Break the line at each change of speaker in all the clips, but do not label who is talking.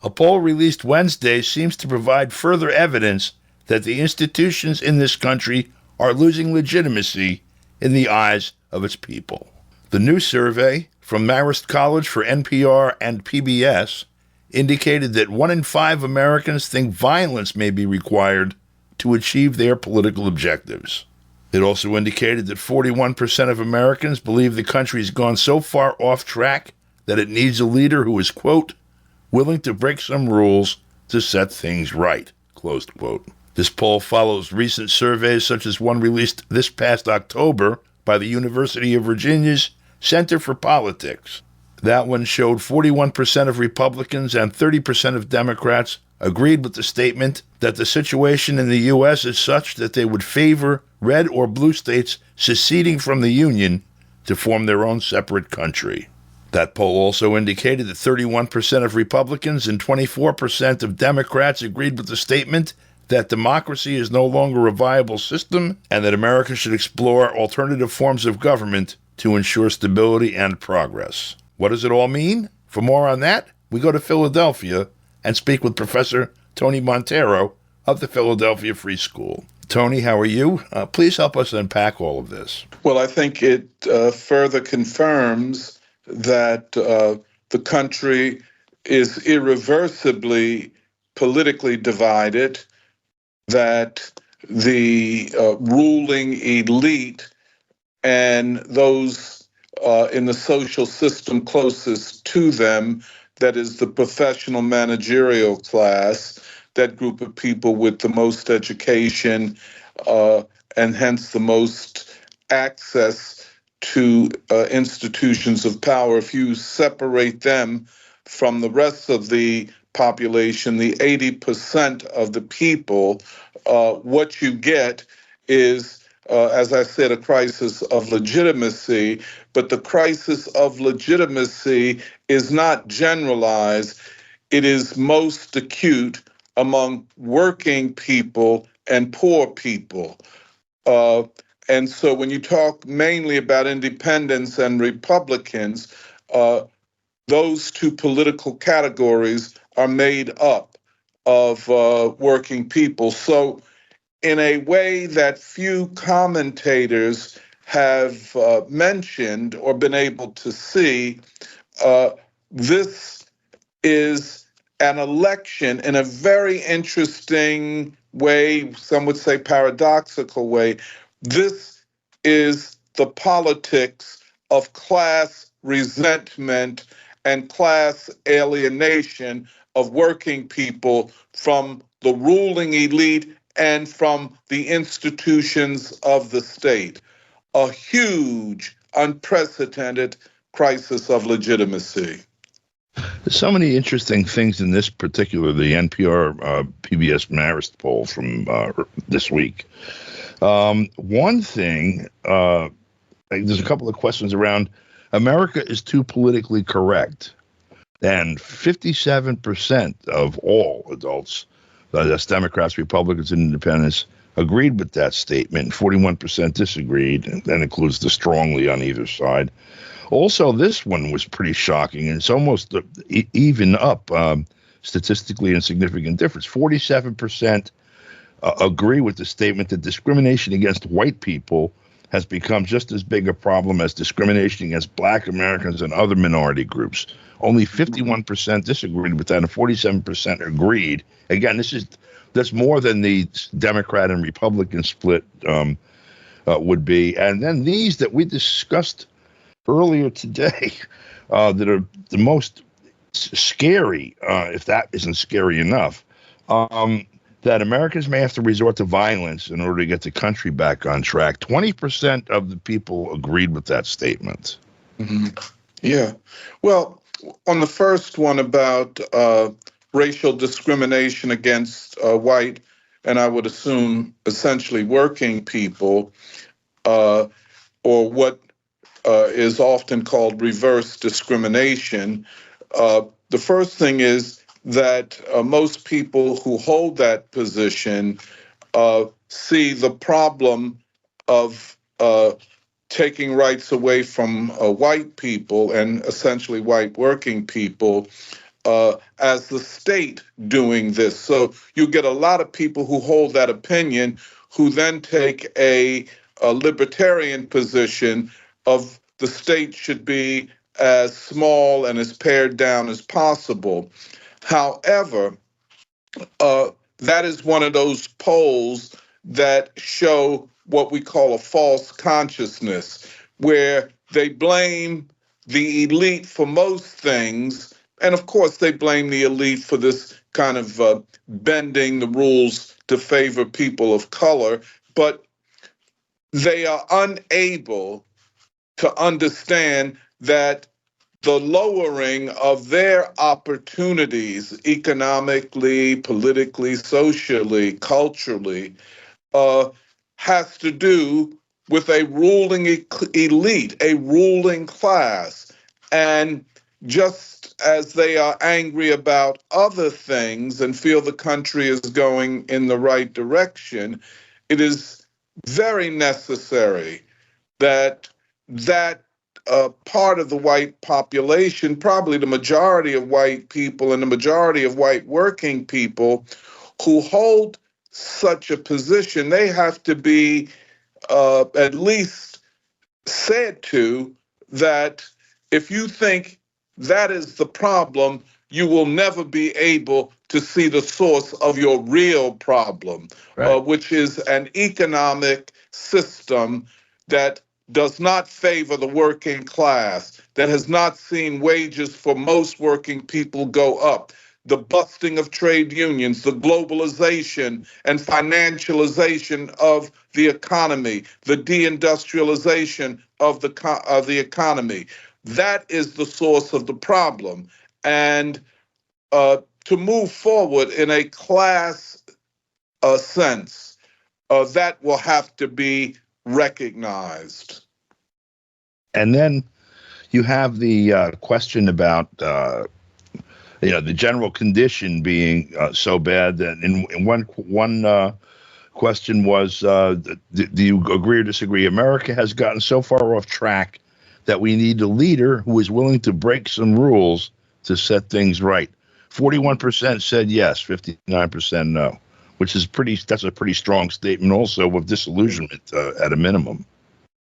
A poll released Wednesday seems to provide further evidence that the institutions in this country are losing legitimacy in the eyes of its people. The new survey from Marist College for NPR and PBS indicated that 1 in 5 Americans think violence may be required to achieve their political objectives. It also indicated that 41% of Americans believe the country has gone so far off track that it needs a leader who is, quote, willing to break some rules to set things right, closed quote. This poll follows recent surveys such as one released this past October by the University of Virginia's Center for Politics. That one showed 41% of Republicans and 30% of Democrats agreed with the statement that the situation in the U.S. is such that they would favor red or blue states seceding from the Union to form their own separate country. That poll also indicated that 31% of Republicans and 24% of Democrats agreed with the statement that democracy is no longer a viable system and that America should explore alternative forms of government to ensure stability and progress. What does it all mean? For more on that, we go to Philadelphia and speak with Professor Tony Monteiro of the Philadelphia Free School. Tony, how are you? Please help us unpack all of this.
Well, I think it further confirms that the country is irreversibly politically divided, that the ruling elite and those in the social system closest to them, that is the professional managerial class, that group of people with the most education and hence the most access to institutions of power. If you separate them from the rest of the population, the 80% of the people, what you get is, as I said, a crisis of legitimacy, but the crisis of legitimacy is not generalized. It is most acute among working people and poor people. And so when you talk mainly about independents and Republicans, those two political categories are made up of working people. So in a way that few commentators have mentioned or been able to see, this is an election in a very interesting way, some would say paradoxical way. This is the politics of class resentment and class alienation of working people from the ruling elite and from the institutions of the state. A huge, unprecedented crisis of legitimacy.
There's so many interesting things in this particular, the NPR PBS Marist poll from this week. One thing, there's a couple of questions around America is too politically correct. And 57% of all adults, that's Democrats, Republicans, and Independents, agreed with that statement. 41% disagreed, and that includes the strongly on either side. Also, this one was pretty shocking, and it's almost even up statistically in significant difference. 47% agree with the statement that discrimination against white people has become just as big a problem as discrimination against Black Americans and other minority groups. Only 51% disagreed with that, and 47% agreed. Again, that's more than the Democrat and Republican split would be. And then these that we discussed earlier today that are the most scary, if that isn't scary enough, that Americans may have to resort to violence in order to get the country back on track. 20% of the people agreed with that statement.
Mm-hmm. Yeah. Well, on the first one about racial discrimination against white, and I would assume essentially working people, or what is often called reverse discrimination, the first thing is that most people who hold that position see the problem of taking rights away from white people and essentially white working people as the state doing this. So you get a lot of people who hold that opinion who then take a libertarian position of the state should be as small and as pared down as possible. However, that is one of those polls that show what we call a false consciousness, where they blame the elite for most things. And of course, they blame the elite for this kind of bending the rules to favor people of color, but they are unable to understand that the lowering of their opportunities economically, politically, socially, culturally, uh, has to do with a ruling elite, a ruling class. And just as they are angry about other things and feel the country is going in the right direction, it is very necessary that that part of the white population, probably the majority of white people and the majority of white working people who hold such a position, they have to be at least said to that if you think that is the problem, you will never be able to see the source of your real problem,
Right.
which is an economic system that does not favor the working class, that has not seen wages for most working people go up, the busting of trade unions, the globalization and financialization of the economy, the deindustrialization of the economy. That is the source of the problem. And to move forward in a class sense, that will have to be recognized.
And then you have the question about the general condition being so bad that in one question was, do you agree or disagree? America has gotten so far off track that we need a leader who is willing to break some rules to set things right. 41% said yes, 59% no, which is that's a pretty strong statement also of disillusionment at a minimum.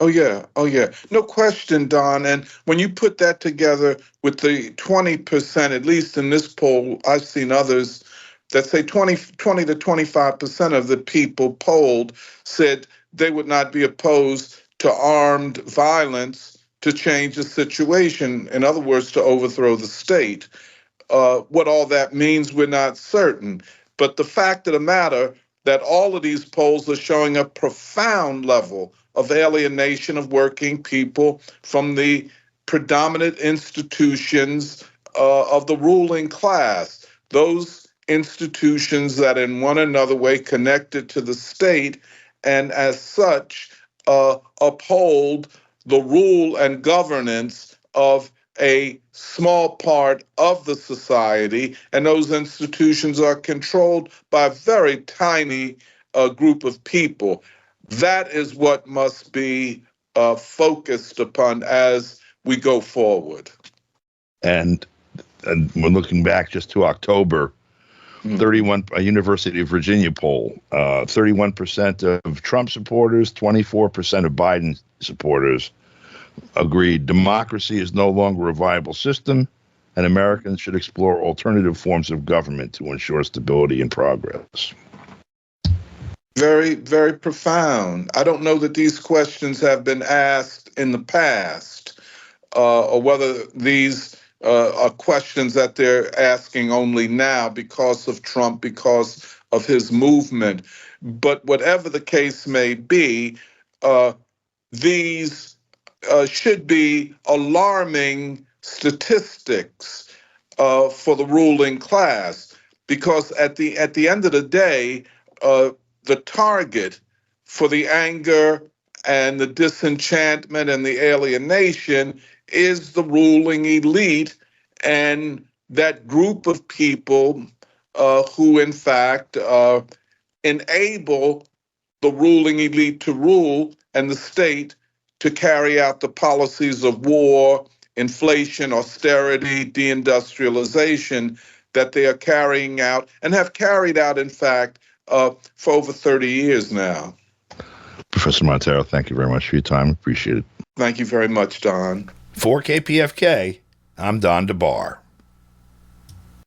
Oh yeah, oh yeah. No question, Don. And when you put that together with the 20%, at least in this poll, I've seen others that say 20 to 25% of the people polled said they would not be opposed to armed violence to change the situation. In other words, to overthrow the state. What all that means, we're not certain. But the fact of the matter that all of these polls are showing a profound level of alienation of working people from the predominant institutions of the ruling class. Those institutions that in one another way connected to the state and as such uphold the rule and governance of a small part of the society, and those institutions are controlled by a very tiny group of people. That is what must be focused upon as we go forward.
And we're looking back just to October, 31, a University of Virginia poll, 31% of Trump supporters, 24% of Biden supporters agreed democracy is no longer a viable system, and Americans should explore alternative forms of government to ensure stability and progress.
Very, very profound. I don't know that these questions have been asked in the past, or whether these are questions that they're asking only now because of Trump, because of his movement. But whatever the case may be, these should be alarming statistics for the ruling class, because at the end of the day, the target for the anger and the disenchantment and the alienation is the ruling elite and that group of people who, in fact, enable the ruling elite to rule and the state to carry out the policies of war, inflation, austerity, deindustrialization that they are carrying out and have carried out, in fact, for over 30 years now.
Professor Monteiro, thank you very much for your time. Appreciate it.
Thank you very much, Don.
For KPFK, I'm Don DeBar.